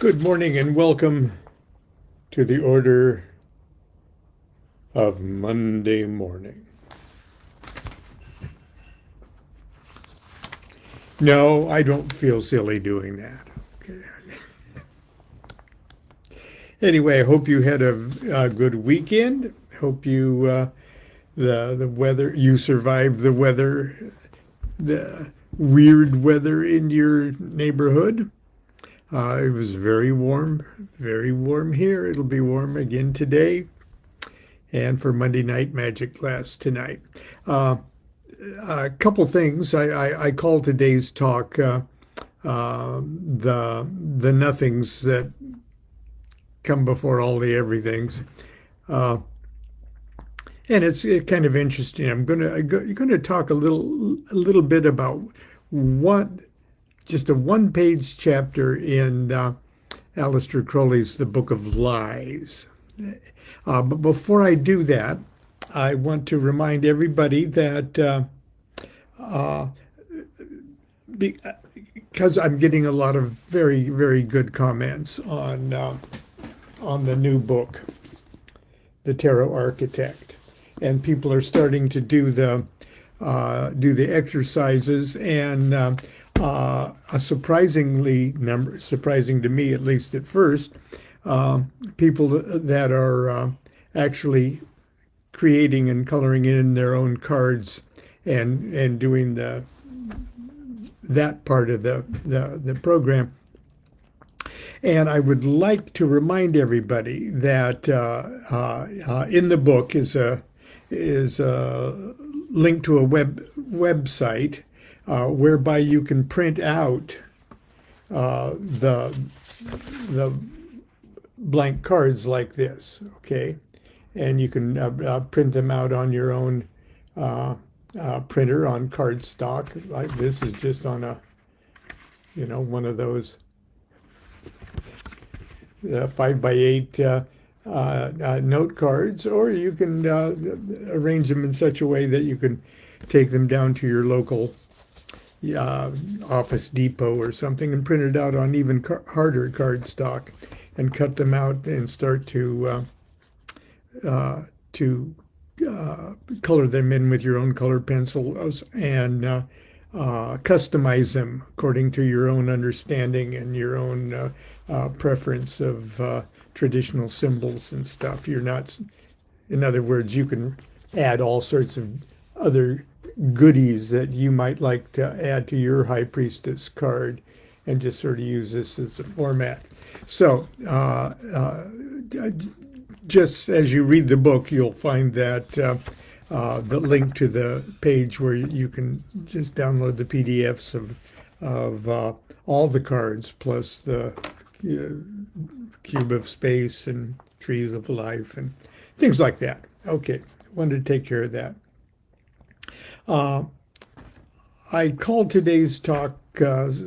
Good morning and welcome to the order of Monday morning. No, I don't feel silly doing that. Okay. Anyway, I hope you had a good weekend. Hope you the weather you survived the weird weather in your neighborhood. It was very warm here. It'll be warm again today and for Monday Night Magic class tonight. Uh, a couple things. I call today's talk the nothings that come before all the everythings, uh, and it's kind of interesting. I'm gonna talk a little bit about one just a one-page chapter in Aleister Crowley's The Book of Lies. But before I do that, I want to remind everybody that uh, because I'm getting a lot of very, very good comments on the new book, The Tarot Architect, and people are starting to do the exercises, and a surprising to me, at least at first, people that are actually creating and coloring in their own cards and doing that part of the program. And I would like to remind everybody that in the book is a link to a website whereby you can print out the blank cards like this, okay? And you can print them out on your own printer on cardstock. Like this is just on one of those 5x8 note cards, or you can arrange them in such a way that you can take them down to your local Office Depot or something and print it out on even harder cardstock and cut them out and start to color them in with your own color pencils and customize them according to your own understanding and your own preference of traditional symbols and stuff. You're not, in other words, you can add all sorts of other goodies that you might like to add to your High Priestess card and just sort of use this as a format. So just as you read the book, you'll find that the link to the page where you can just download the PDFs of all the cards plus the Cube of Space and Trees of Life and things like that. Okay, wanted to take care of that. I called today's talk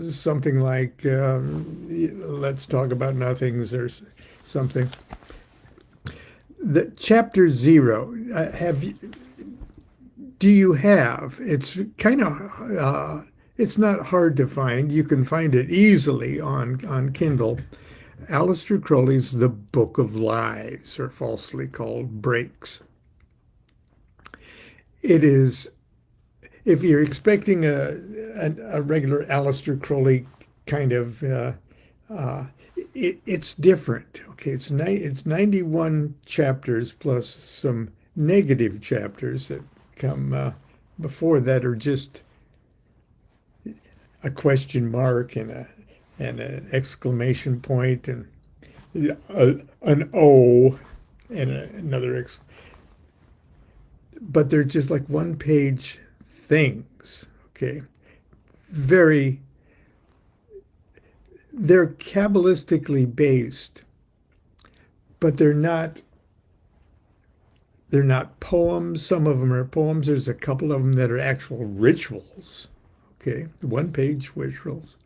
something like let's talk about nothings or something. The chapter 0, do you have? It's kind of it's not hard to find. You can find it easily on Kindle. Aleister Crowley's The Book of Lies, or falsely called Breaks. It is, if you're expecting a regular Aleister Crowley kind of, it's different. Okay, it's 91 chapters plus some negative chapters that come before that are just a question mark and an exclamation point and an O and another but they're just like one page things. Okay, they're Kabbalistically based, but they're not poems. Some of them are poems. There's a couple of them that are actual rituals. Okay, one page rituals.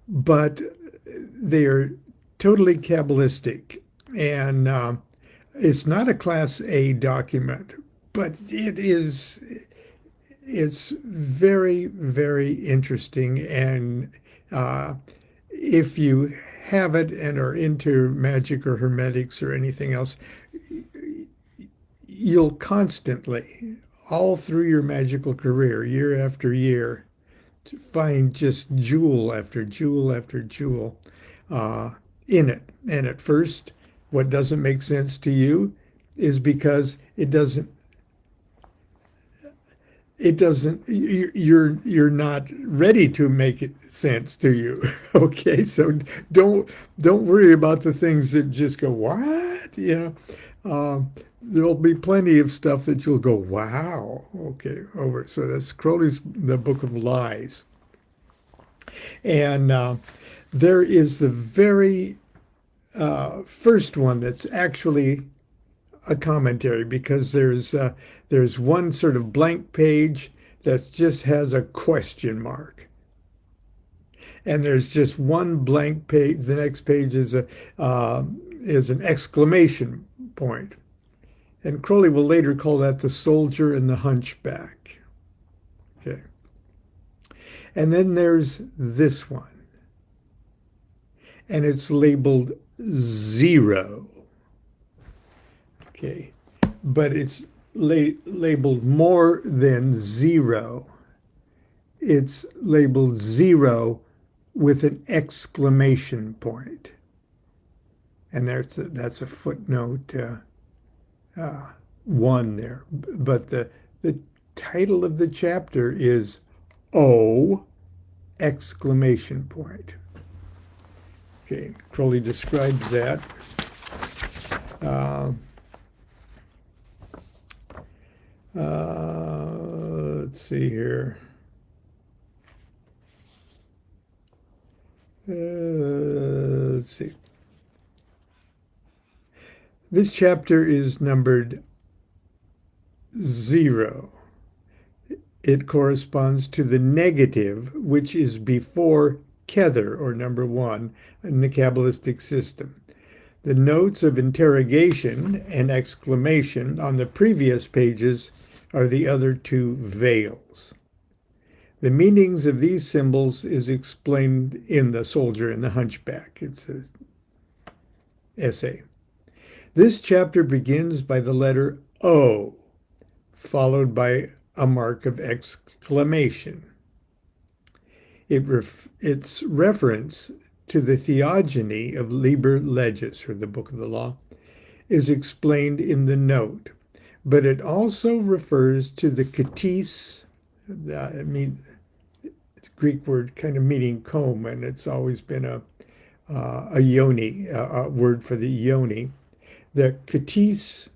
But they are totally Kabbalistic. And it's not a Class A document, but it's very, very interesting. And If you have it and are into magic or hermetics or anything else, you'll constantly, all through your magical career, year after year, find just jewel after jewel after jewel uh, in it. And at first, what doesn't make sense to you is because it doesn't you're not ready to make it sense to you. Okay, so don't worry about the things that just go what, there'll be plenty of stuff that you'll go wow, okay, over. So that's Crowley's The Book of Lies. And there is the very first one that's actually a commentary, because there's one sort of blank page that just has a question mark, and there's just one blank page. The next page is an exclamation point, and Crowley will later call that the soldier and the hunchback. Okay, and then there's this one, and it's labeled 0. Okay, but it's labeled more than 0. It's labeled 0 with an exclamation point. And that's a footnote 1 there. But the title of the chapter is O exclamation point. Okay, Crowley describes that. Let's see here. Let's see. This chapter is numbered 0. It corresponds to the negative, which is before Kether, or number 1, in the Kabbalistic system. The notes of interrogation and exclamation on the previous pages are the other 2 veils. The meanings of these symbols is explained in The Soldier and the Hunchback. It's an essay. This chapter begins by the letter O, followed by a mark of exclamation. Its reference to the theogony of Liber Legis, or the Book of the Law, is explained in the note, but it also refers to the katis. It's a Greek word kind of meaning comb, and it's always been a yoni, a word for the yoni. The katis,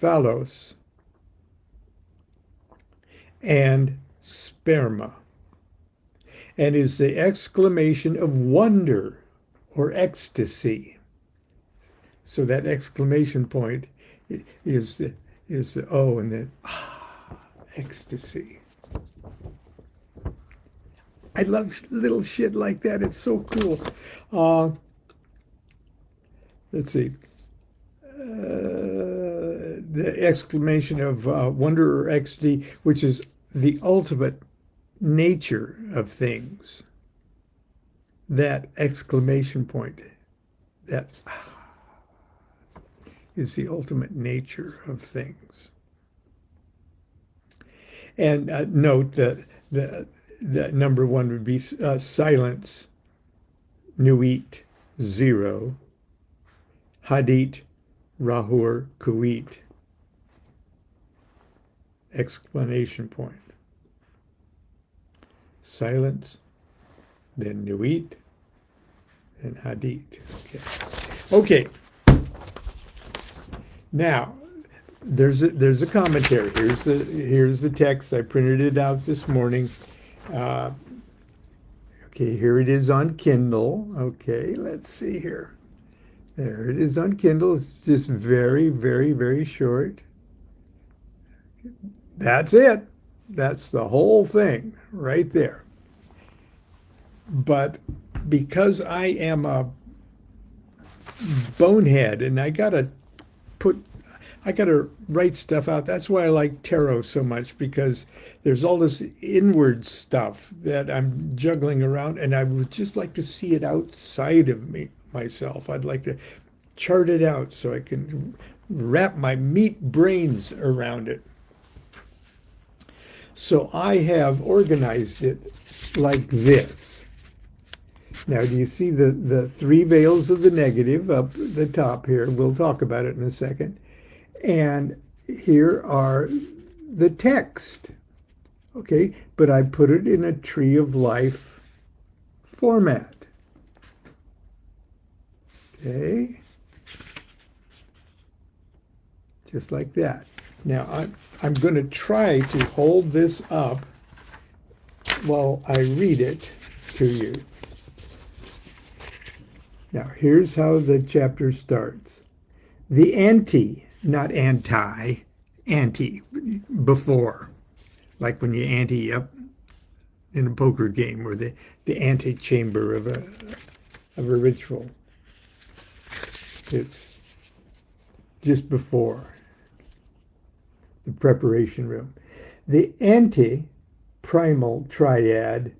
phallos, and sperma, and is the exclamation of wonder or ecstasy. So that exclamation point is the O, and then ecstasy. I love little shit like that. It's so cool. Let's see. The exclamation of wonder or ecstasy, which is the ultimate nature of things. That exclamation point, that is the ultimate nature of things. And note that the number 1 would be silence, nuit, 0, hadit, rahur, kuit, exclamation point. Silence, then nuit, then hadit. Okay. Now, there's a commentary. Here's the text. I printed it out this morning. Okay, here it is on Kindle. Okay, let's see here. There it is on Kindle. It's just very, very, very short. That's it. That's the whole thing right there. But because I am a bonehead and I gotta I got to write stuff out. That's why I like tarot so much, because there's all this inward stuff that I'm juggling around, and I would just like to see it outside of me myself. I'd like to chart it out so I can wrap my meat brains around it. So I have organized it like this. Now, do you see the three veils of the negative up the top here? We'll talk about it in a second. And here are the text. Okay, but I put it in a tree of life format. Okay, just like that. Now I'm going to try to hold this up while I read it to you. Now here's how the chapter starts. The anti, not anti, ante, before, like when you ante up in a poker game, or the antechamber of a ritual. It's just before the preparation room. The anti-primal triad,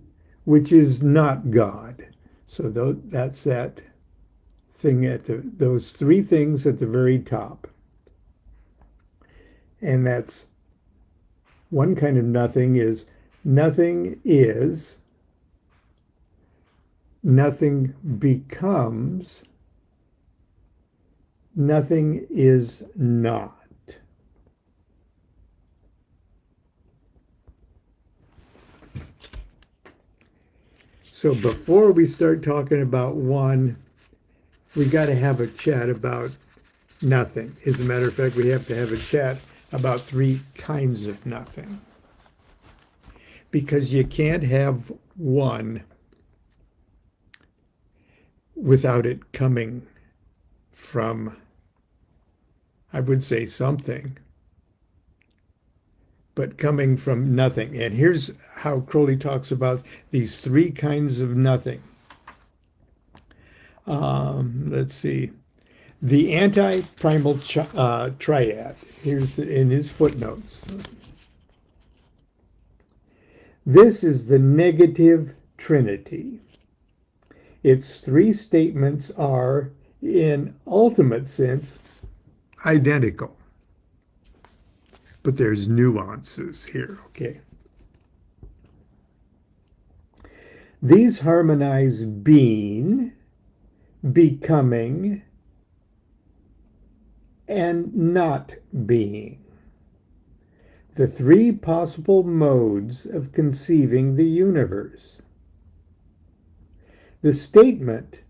which is not God. So that's that thing at those three things at the very top. And that's one kind of nothing is, nothing becomes, nothing is not. So before we start talking about one, we got to have a chat about nothing. As a matter of fact, we have to have a chat about three kinds of nothing. Because you can't have one without it coming from, I would say, something, but coming from nothing. And here's how Crowley talks about these three kinds of nothing. Let's see. The anti-primal triad. Here's in his footnotes. This is the negative trinity. Its three statements are, in ultimate sense, identical. But there's nuances here, okay? These harmonize being, becoming, and not being. The three possible modes of conceiving the universe. The statement,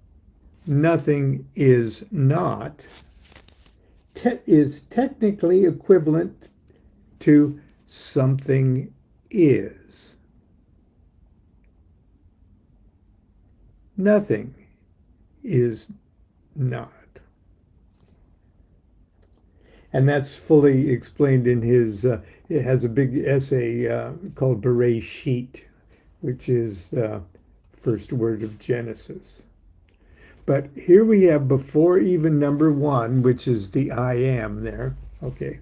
nothing is not, is technically equivalent to something is. Nothing is not. And that's fully explained in his, it has a big essay called Bereshit, which is the first word of Genesis. But here we have before even number one, which is the I am there, okay,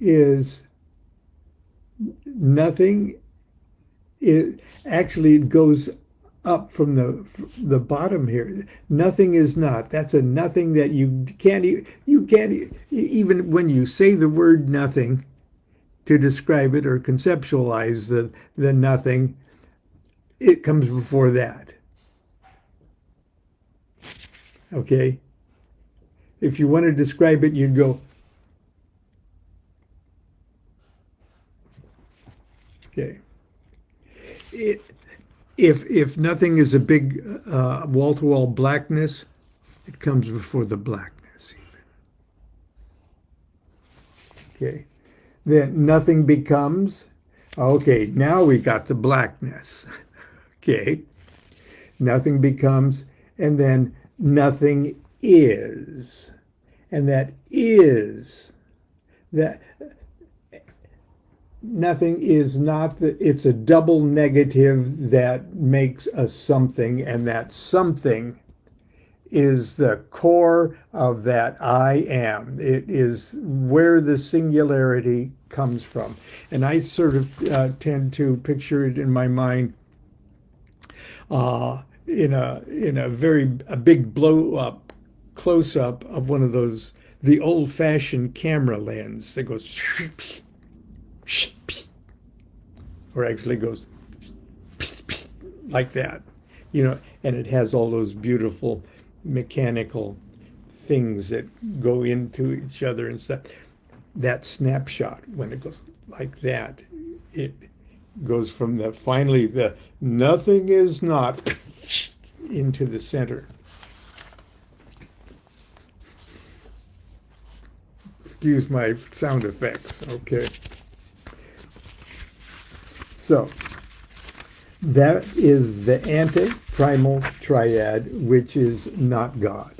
is nothing. Actually, it goes up from the bottom here. Nothing is not. That's a nothing that you can't even when you say the word nothing to describe it or conceptualize the nothing, it comes before that. Okay? If you want to describe it, you'd go, okay. If nothing is a big wall-to-wall blackness, it comes before the blackness even. Okay. Then nothing becomes, okay, now we got the blackness. Okay. Nothing becomes, and then nothing is. And that is, that nothing is not, it's a double negative that makes a something, and that something is the core of that I am. It is where the singularity comes from. And I sort of tend to picture it in my mind in a very a big blow up close up of one of those the old fashioned camera lens that goes or actually goes like that, and it has all those beautiful mechanical things that go into each other and stuff. That snapshot, when it goes like that, it goes from the finally the nothing is not into the center. Excuse my sound effects. Okay. So that is the anti-primal triad, which is not God.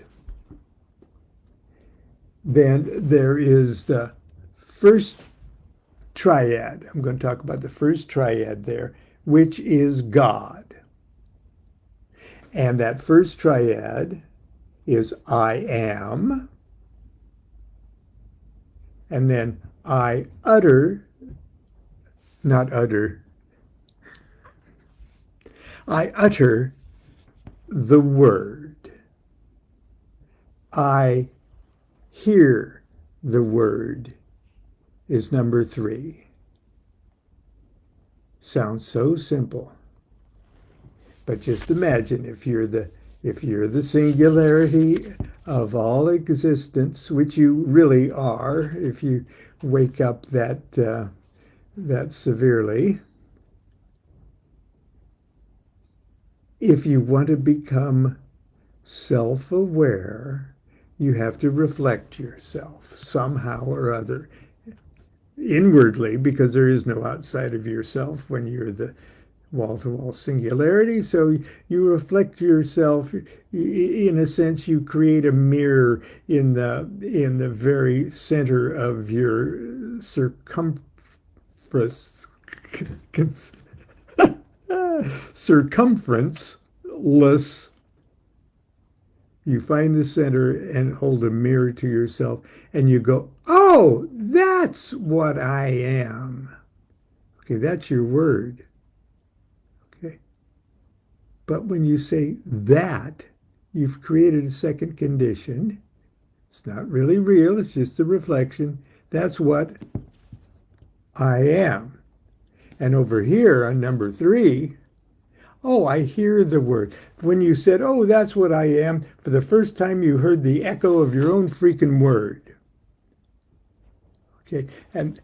Then there is the first triad. I'm going to talk about the first triad there, which is God. And that first triad is I am, and then I utter, not utter, I utter the word. I hear the word is number 3. Sounds so simple. But just imagine if you're the singularity of all existence, which you really are, if you wake up that severely. If you want to become self-aware, you have to reflect yourself somehow or other inwardly, because there is no outside of yourself when you're the wall-to-wall singularity. So you reflect yourself. In a sense, you create a mirror in the very center of your circumference-less. You find the center and hold a mirror to yourself, and you go, oh, that's what I am. Okay, that's your word. Okay. But when you say that, you've created a second condition. It's not really real, it's just a reflection. That's what I am. And over here on number 3, oh, I hear the word. When you said, oh, that's what I am, for the first time you heard the echo of your own freaking word. Okay, and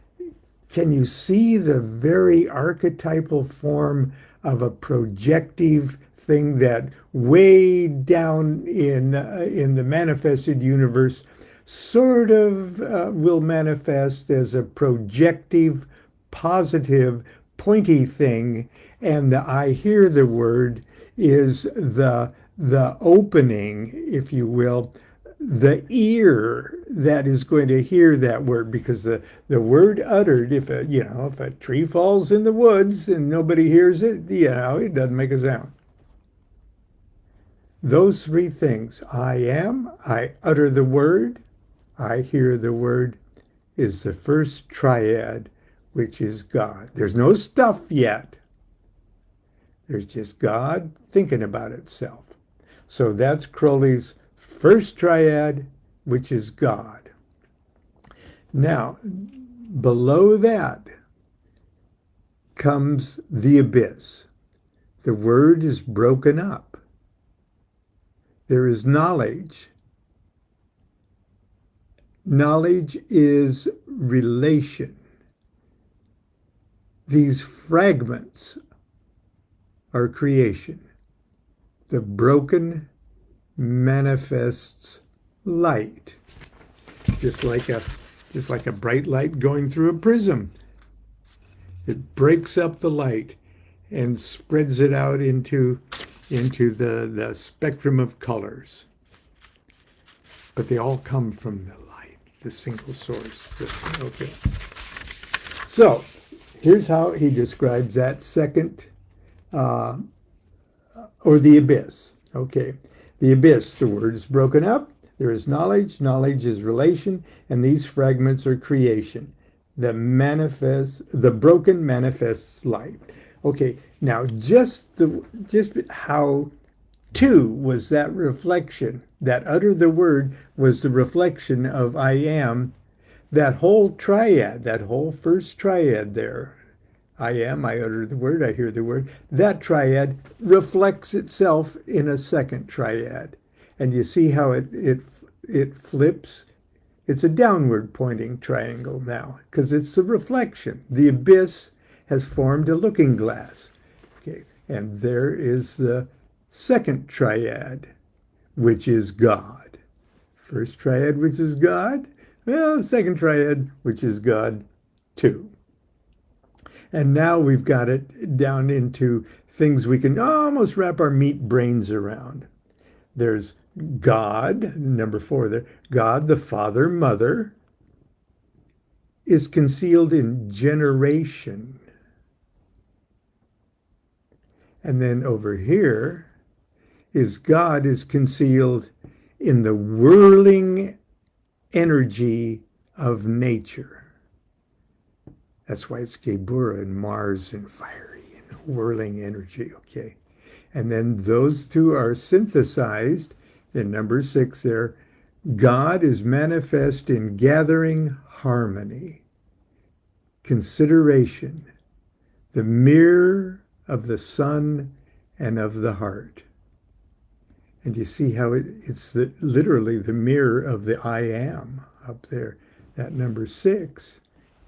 can you see the very archetypal form of a projective thing that way down in the manifested universe sort of will manifest as a projective, positive, pointy thing, and the I hear the word is the opening, if you will, the ear that is going to hear that word, because the word uttered, if a tree falls in the woods and nobody hears it, it doesn't make a sound. Those 3 things, I am, I utter the word, I hear the word, is the first triad, which is God. There's no stuff yet. There's just God thinking about itself. So that's Crowley's first triad, which is God. Now, below that comes the abyss. The word is broken up. There is knowledge. Knowledge is relation. These fragments are creation. The broken manifests light, just like a bright light going through a prism. It breaks up the light and spreads it out into the spectrum of colors. But they all come from the light, the single source. Okay. So here's how he describes that second, or the abyss. Okay. The abyss, the word is broken up. There is knowledge. Knowledge is relation, and these fragments are creation. The broken manifests light. Okay, now just how two was that reflection. That utter the word was the reflection of I am. That whole triad, that whole first triad there. I am, I utter the word, I hear the word. That triad reflects itself in a second triad. And you see how it flips? It's a downward pointing triangle now because it's the reflection. The abyss has formed a looking glass. Okay, and there is the second triad, which is God. First triad, which is God. Well, the second triad, which is God too. And now we've got it down into things we can almost wrap our meat brains around. There's God, number 4 there. God, the Father, Mother, is concealed in generation. And then over here is God is concealed in the whirling energy of nature. That's why it's Gebura and Mars and fiery and whirling energy, okay? And then those two are synthesized in number 6 there. God is manifest in gathering harmony, consideration, the mirror of the sun and of the heart. And you see how it's literally the mirror of the I am up there. That number 6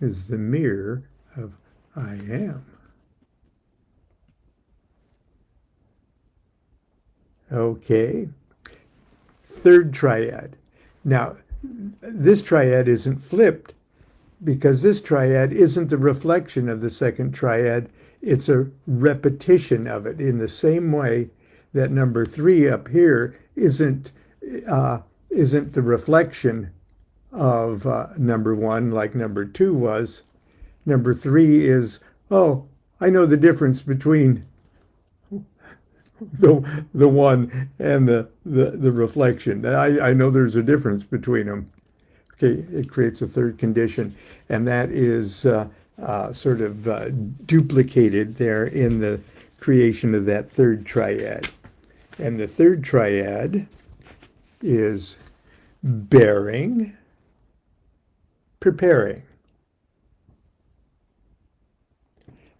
is the mirror of I am. Okay. Third triad. Now, this triad isn't flipped because this triad isn't the reflection of the second triad. It's a repetition of it in the same way that number 3 up here isn't the reflection of number 1 like number 2 was. Number 3 is, oh, I know the difference between the one and the reflection. I know there's a difference between them. Okay, it creates a third condition, and that is sort of duplicated there in the creation of that third triad. And the third triad is bearing, preparing,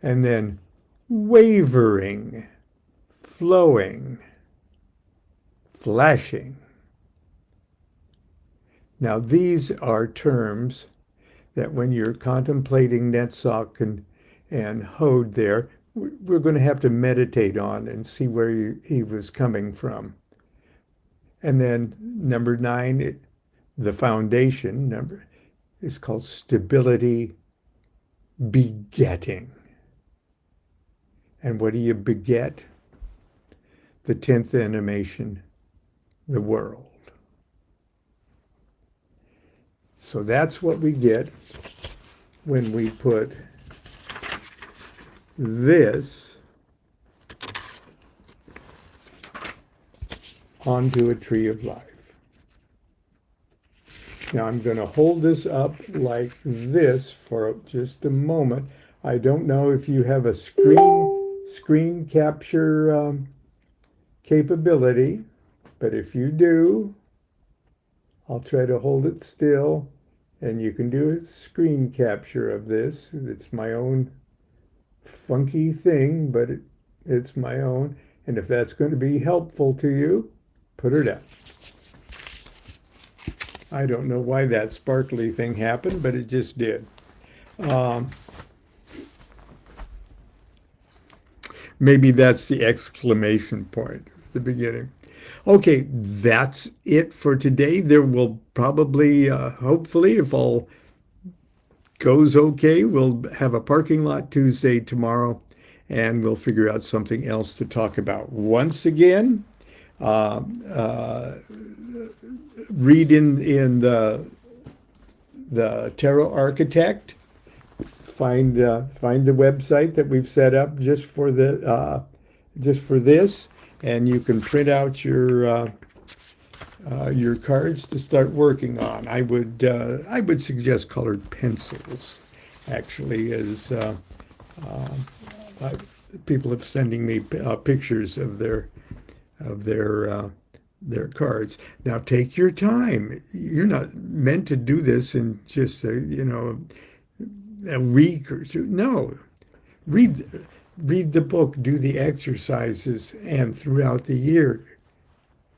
and then wavering, flowing, flashing. Now these are terms that when you're contemplating Netzach and Hod there, we're going to have to meditate on and see where he was coming from. And then number 9, the foundation number is called stability, begetting. And what do you beget? The 10th animation, the world. So that's what we get when we put this onto a tree of life. Now I'm going to hold this up like this for just a moment. I don't know if you have a screen capture capability, but if you do, I'll try to hold it still, and you can do a screen capture of this. It's my own funky thing, but it's my own. And if that's going to be helpful to you, put it up. I don't know why that sparkly thing happened, but it just did. Maybe that's the exclamation point at the beginning. Okay, that's it for today. There will probably, hopefully, if all goes okay, we'll have a parking lot Tuesday tomorrow, and we'll figure out something else to talk about. Once again, read in the Tarot Architect. Find the website that we've set up just for this, and you can print out your cards to start working on. I would suggest colored pencils, actually, as uh, uh, people have sending me pictures of of their uh, their cards. Now take your time. You're not meant to do this in just a week or two. No, read read the book, do the exercises, and throughout the year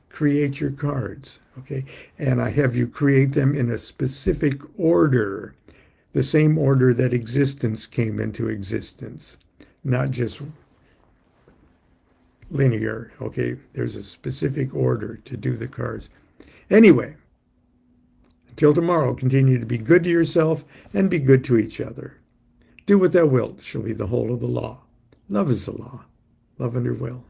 create your cards. Okay, and I have you create them in a specific order, the same order that existence came into existence, not just linear. Okay, there's a specific order to do the cards. Anyway, until tomorrow, continue to be good to yourself and be good to each other. Do what thou wilt shall be the whole of the law. Love is the law. Love under will.